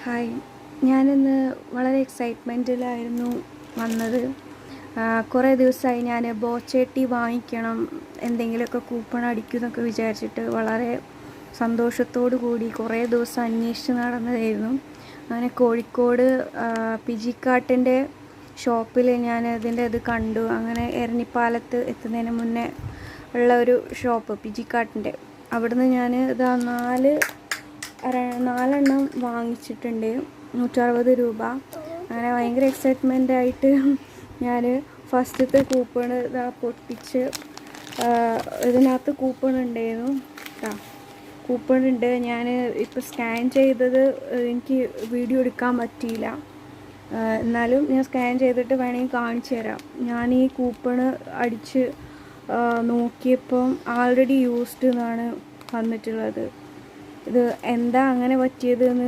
Hi, ഞാനിന്ന് വളരെ എക്സൈറ്റ്മെൻറ്റിലായിരുന്നു വന്നത്. കുറേ ദിവസമായി ഞാൻ ബോച്ചേട്ടി വാങ്ങിക്കണം, എന്തെങ്കിലുമൊക്കെ കൂപ്പൺ അടിക്കും എന്നൊക്കെ വിചാരിച്ചിട്ട് വളരെ സന്തോഷത്തോടു കൂടി കുറേ ദിവസം അന്വേഷിച്ച് നടന്നതായിരുന്നു. അങ്ങനെ കോഴിക്കോട് പിജിക്കാട്ടിൻ്റെ ഷോപ്പിൽ ഞാൻ ഇതിൻ്റെ ഇത് കണ്ടു. അങ്ങനെ എരഞ്ഞിപ്പാലത്ത് എത്തുന്നതിന് മുന്നേ ഉള്ള ഒരു ഷോപ്പ് പിജിക്കാട്ടിൻ്റെ, അവിടുന്ന് ഞാൻ ഇതാ നാലെണ്ണം വാങ്ങിച്ചിട്ടുണ്ട്, 160 രൂപ. അങ്ങനെ ഭയങ്കര എക്സൈറ്റ്മെൻ്റ് ആയിട്ട് ഞാൻ ഫസ്റ്റത്തെ കൂപ്പൺ ഇതാ പൊട്ടിച്ച്, ഇതിനകത്ത് കൂപ്പൺ ഉണ്ടായിരുന്നു. കൂപ്പൺ ഉണ്ട്. ഞാൻ ഇപ്പോൾ സ്കാൻ ചെയ്തത് എനിക്ക് വീഡിയോ എടുക്കാൻ പറ്റിയില്ല, എന്നാലും ഞാൻ സ്കാൻ ചെയ്തിട്ട് വേണമെങ്കിൽ കാണിച്ചു തരാം. ഞാൻ ഈ കൂപ്പൺ അടിച്ച് നോക്കിയപ്പം ആൾറെഡി യൂസ്ഡ് എന്നാണ് വന്നിട്ടുള്ളത്. ഇത് എന്താ അങ്ങനെ പറ്റിയതെന്ന്